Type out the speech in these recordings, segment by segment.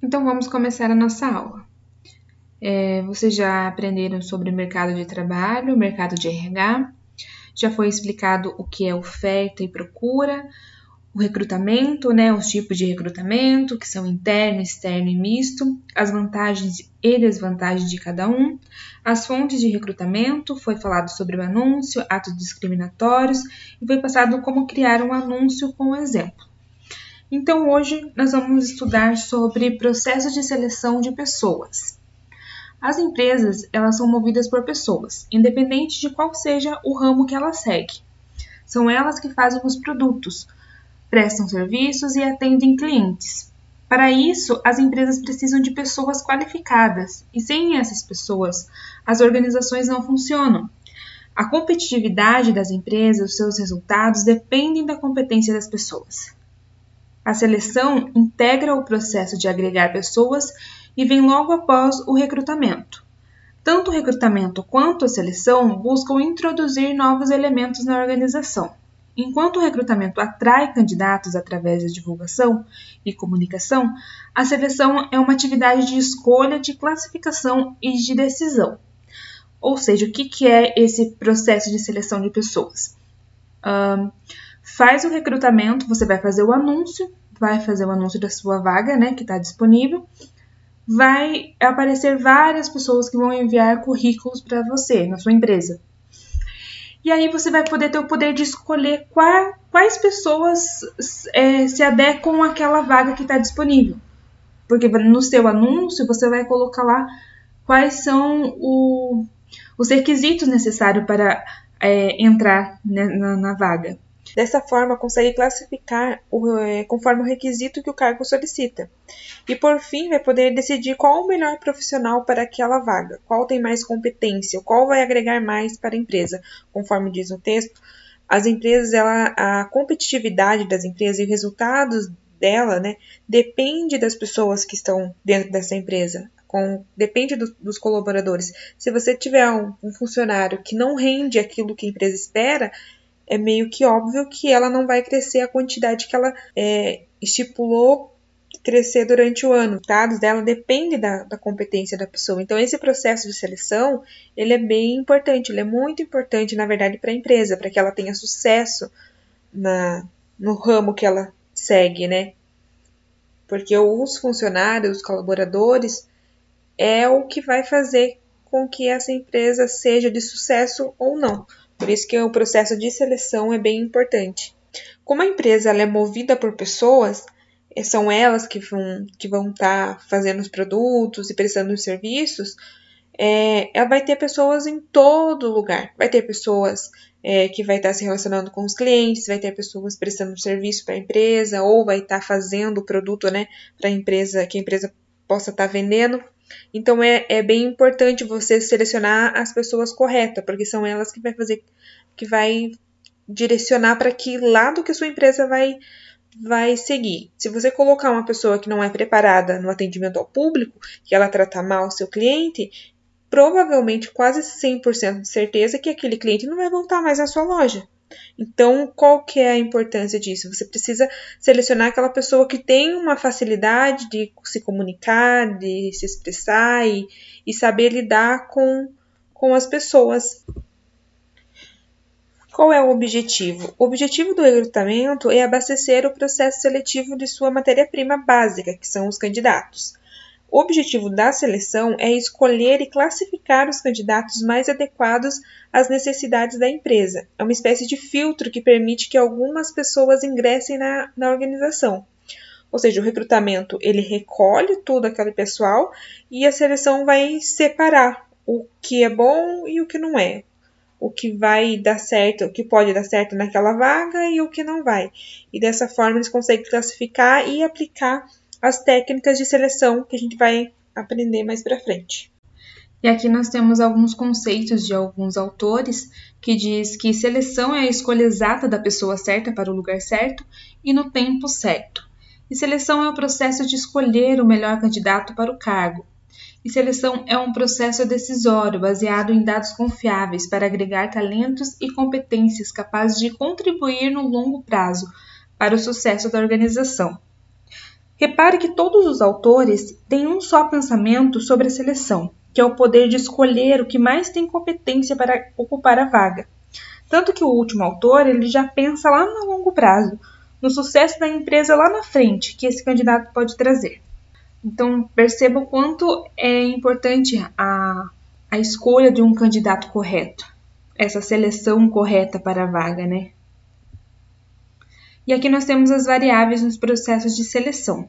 Então vamos começar a nossa aula. Vocês já aprenderam sobre o mercado de trabalho, o mercado de RH, já foi explicado o que é oferta e procura, o recrutamento, os tipos de recrutamento, que são interno, externo e misto, as vantagens e desvantagens de cada um, as fontes de recrutamento, foi falado sobre o anúncio, atos discriminatórios e foi passado como criar um anúncio com exemplo. Então hoje nós vamos estudar sobre processo de seleção de pessoas. As empresas, elas são movidas por pessoas, independente de qual seja o ramo que ela segue. São elas que fazem os produtos, prestam serviços e atendem clientes. Para isso, as empresas precisam de pessoas qualificadas, e sem essas pessoas, as organizações não funcionam. A competitividade das empresas, os seus resultados, dependem da competência das pessoas. A seleção integra o processo de agregar pessoas e vem logo após o recrutamento. Tanto o recrutamento quanto a seleção buscam introduzir novos elementos na organização. Enquanto o recrutamento atrai candidatos através da divulgação e comunicação, a seleção é uma atividade de escolha, de classificação e de decisão. Ou seja, o que é esse processo de seleção de pessoas? Faz o recrutamento, você vai fazer o anúncio da sua vaga, que está disponível. Vai aparecer várias pessoas que vão enviar currículos para você, na sua empresa. E aí você vai poder ter o poder de escolher quais pessoas se adequam àquela vaga que está disponível. Porque no seu anúncio você vai colocar lá quais são os requisitos necessários para entrar na vaga. Dessa forma, consegue classificar conforme o requisito que o cargo solicita. E, por fim, vai poder decidir qual o melhor profissional para aquela vaga, qual tem mais competência, qual vai agregar mais para a empresa. Conforme diz o texto, as empresas, a competitividade das empresas e os resultados dela, depende das pessoas que estão dentro dessa empresa. Depende dos colaboradores. Se você tiver um funcionário que não rende aquilo que a empresa espera, é meio que óbvio que ela não vai crescer a quantidade que ela estipulou crescer durante o ano. Os dados dela dependem da competência da pessoa. Então, esse processo de seleção, ele é bem importante, ele é muito importante, na verdade, para a empresa, para que ela tenha sucesso no ramo que ela segue, Porque os funcionários, os colaboradores, é o que vai fazer com que essa empresa seja de sucesso ou não. Por isso que o processo de seleção é bem importante. Como a empresa ela é movida por pessoas, são elas que vão estar fazendo os produtos e prestando os serviços, ela vai ter pessoas em todo lugar. Vai ter pessoas que vai estar se relacionando com os clientes, vai ter pessoas prestando serviço para a empresa, ou vai estar fazendo o produto para a empresa, que a empresa possa estar vendendo. Então, é bem importante você selecionar as pessoas corretas, porque são elas que vai direcionar para que lado que a sua empresa vai seguir. Se você colocar uma pessoa que não é preparada no atendimento ao público, que ela trata mal o seu cliente, provavelmente quase 100% de certeza que aquele cliente não vai voltar mais à sua loja. Então, qual que é a importância disso? Você precisa selecionar aquela pessoa que tem uma facilidade de se comunicar, de se expressar e saber lidar com as pessoas. Qual é o objetivo? O objetivo do recrutamento é abastecer o processo seletivo de sua matéria-prima básica, que são os candidatos. O objetivo da seleção é escolher e classificar os candidatos mais adequados às necessidades da empresa. É uma espécie de filtro que permite que algumas pessoas ingressem na organização. Ou seja, o recrutamento ele recolhe todo aquele pessoal e a seleção vai separar o que é bom e o que não é. O que vai dar certo, o que pode dar certo naquela vaga e o que não vai. E dessa forma eles conseguem classificar e aplicar as técnicas de seleção que a gente vai aprender mais para frente. E aqui nós temos alguns conceitos de alguns autores que diz que seleção é a escolha exata da pessoa certa para o lugar certo e no tempo certo. E seleção é o processo de escolher o melhor candidato para o cargo. E seleção é um processo decisório baseado em dados confiáveis para agregar talentos e competências capazes de contribuir no longo prazo para o sucesso da organização. Repare que todos os autores têm um só pensamento sobre a seleção, que é o poder de escolher o que mais tem competência para ocupar a vaga. Tanto que o último autor ele já pensa lá no longo prazo, no sucesso da empresa lá na frente que esse candidato pode trazer. Então, perceba o quanto é importante a escolha de um candidato correto, essa seleção correta para a vaga, né? E aqui nós temos as variáveis nos processos de seleção.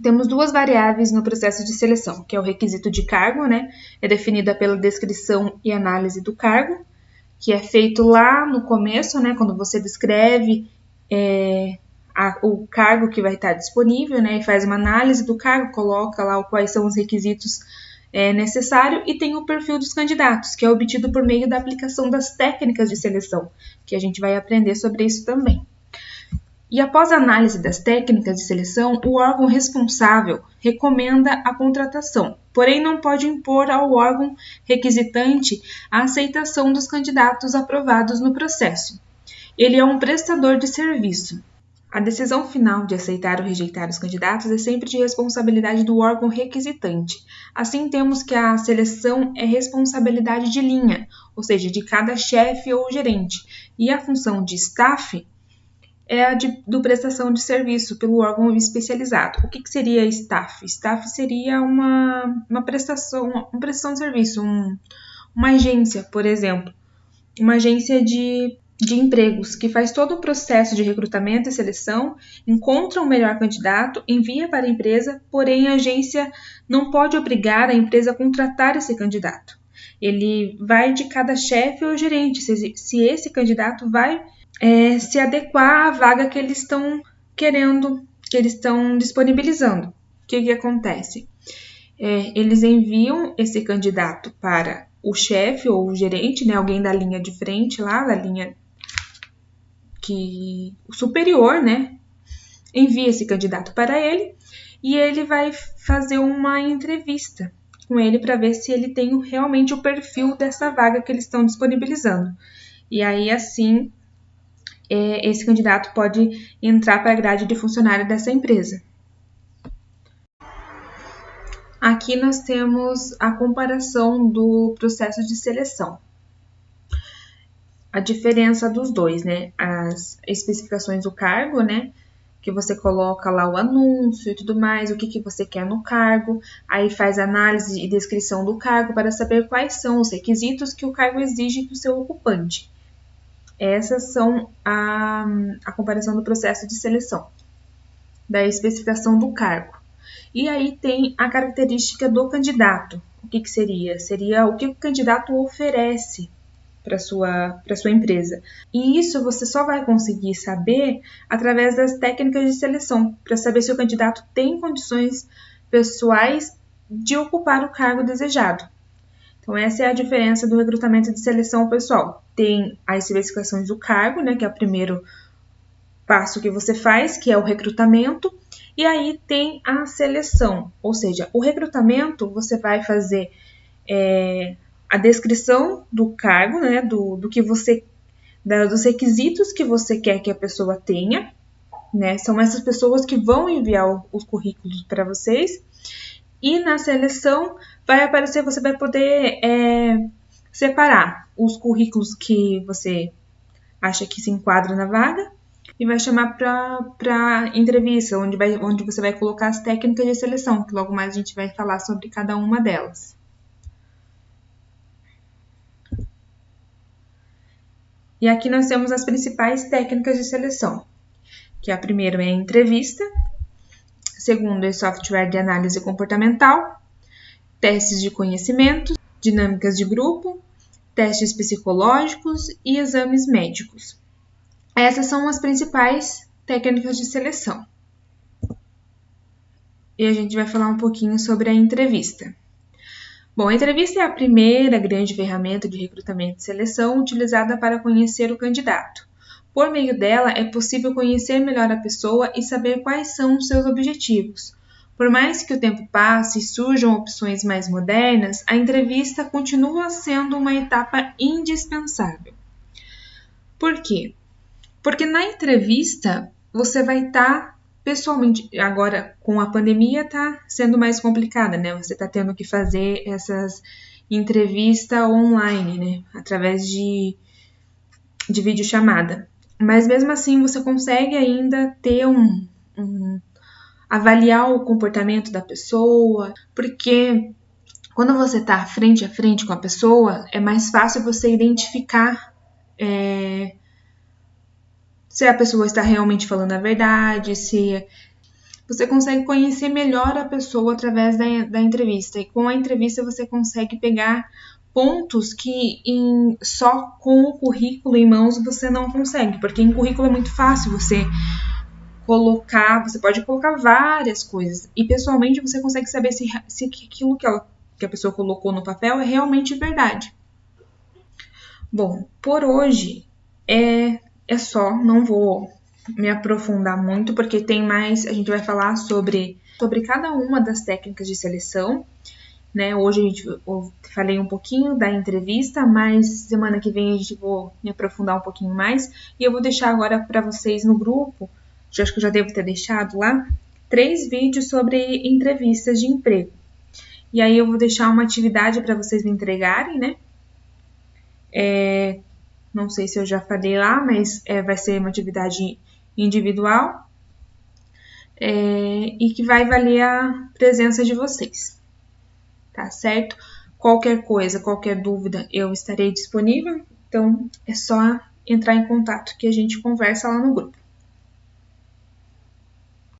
Temos duas variáveis no processo de seleção, que é o requisito de cargo, né? É definida pela descrição e análise do cargo, que é feito lá no começo, né? Quando você descreve o cargo que vai estar disponível, né? E faz uma análise do cargo, coloca lá quais são os requisitos necessários e tem o perfil dos candidatos, que é obtido por meio da aplicação das técnicas de seleção, que a gente vai aprender sobre isso também. E após a análise das técnicas de seleção, o órgão responsável recomenda a contratação, porém não pode impor ao órgão requisitante a aceitação dos candidatos aprovados no processo. Ele é um prestador de serviço. A decisão final de aceitar ou rejeitar os candidatos é sempre de responsabilidade do órgão requisitante. Assim, temos que a seleção é responsabilidade de linha, ou seja, de cada chefe ou gerente, e a função de staff é a do prestação de serviço pelo órgão especializado. O que seria staff? Staff seria uma prestação de serviço, uma agência, por exemplo, uma agência de empregos que faz todo o processo de recrutamento e seleção, encontra o melhor candidato, envia para a empresa, porém a agência não pode obrigar a empresa a contratar esse candidato. Ele vai de cada chefe ou gerente, se esse candidato vai se adequar à vaga que eles estão querendo, que eles estão disponibilizando. O que acontece? Eles enviam esse candidato para o chefe ou o gerente, né, alguém da linha de frente lá, da linha superior, né, envia esse candidato para ele e ele vai fazer uma entrevista com ele para ver se ele tem realmente o perfil dessa vaga que eles estão disponibilizando. E aí, assim, esse candidato pode entrar para a grade de funcionário dessa empresa. Aqui nós temos a comparação do processo de seleção. A diferença dos dois, né? As especificações do cargo, né? Que você coloca lá o anúncio e tudo mais, o que você quer no cargo, aí faz análise e descrição do cargo para saber quais são os requisitos que o cargo exige do seu ocupante. Essas são a comparação do processo de seleção, da especificação do cargo. E aí tem a característica do candidato. O que seria? Seria o que o candidato oferece para sua empresa. E isso você só vai conseguir saber através das técnicas de seleção, para saber se o candidato tem condições pessoais de ocupar o cargo desejado. Então, essa é a diferença do recrutamento de seleção pessoal. Tem as especificações do cargo, né, que é o primeiro passo que você faz, que é o recrutamento, e aí tem a seleção, ou seja, o recrutamento você vai fazer a descrição do cargo, né, dos requisitos que você quer que a pessoa tenha, né, são essas pessoas que vão enviar os currículos para vocês. E na seleção vai aparecer, você vai poder separar os currículos que você acha que se enquadra na vaga e vai chamar para entrevista, onde você vai colocar as técnicas de seleção, que logo mais a gente vai falar sobre cada uma delas. E aqui nós temos as principais técnicas de seleção, que a primeira é a entrevista, segundo é software de análise comportamental, testes de conhecimento, dinâmicas de grupo, testes psicológicos e exames médicos. Essas são as principais técnicas de seleção. E a gente vai falar um pouquinho sobre a entrevista. Bom, a entrevista é a primeira grande ferramenta de recrutamento e seleção utilizada para conhecer o candidato. Por meio dela, é possível conhecer melhor a pessoa e saber quais são os seus objetivos. Por mais que o tempo passe e surjam opções mais modernas, a entrevista continua sendo uma etapa indispensável. Por quê? Porque na entrevista você vai estar pessoalmente, agora com a pandemia tá sendo mais complicada, né? Você tá tendo que fazer essas entrevistas online, né? Através de videochamada. Mas mesmo assim você consegue ainda ter avaliar o comportamento da pessoa, porque quando você tá frente a frente com a pessoa, é mais fácil você identificar se a pessoa está realmente falando a verdade, se você consegue conhecer melhor a pessoa através da entrevista. E com a entrevista você consegue pegar pontos que só com o currículo em mãos você não consegue, porque em currículo é muito fácil você pode colocar várias coisas. E pessoalmente você consegue saber se aquilo que a pessoa colocou no papel é realmente verdade. Bom, por hoje é só, não vou me aprofundar muito, porque tem mais, a gente vai falar sobre cada uma das técnicas de seleção, né? Hoje eu falei um pouquinho da entrevista, mas semana que vem a gente vou me aprofundar um pouquinho mais, e eu vou deixar agora para vocês no grupo, acho que eu já devo ter deixado lá, 3 vídeos sobre entrevistas de emprego. E aí eu vou deixar uma atividade para vocês me entregarem, né? Não sei se eu já falei lá, mas vai ser uma atividade individual e que vai valer a presença de vocês, tá certo? Qualquer coisa, qualquer dúvida, eu estarei disponível, então é só entrar em contato que a gente conversa lá no grupo.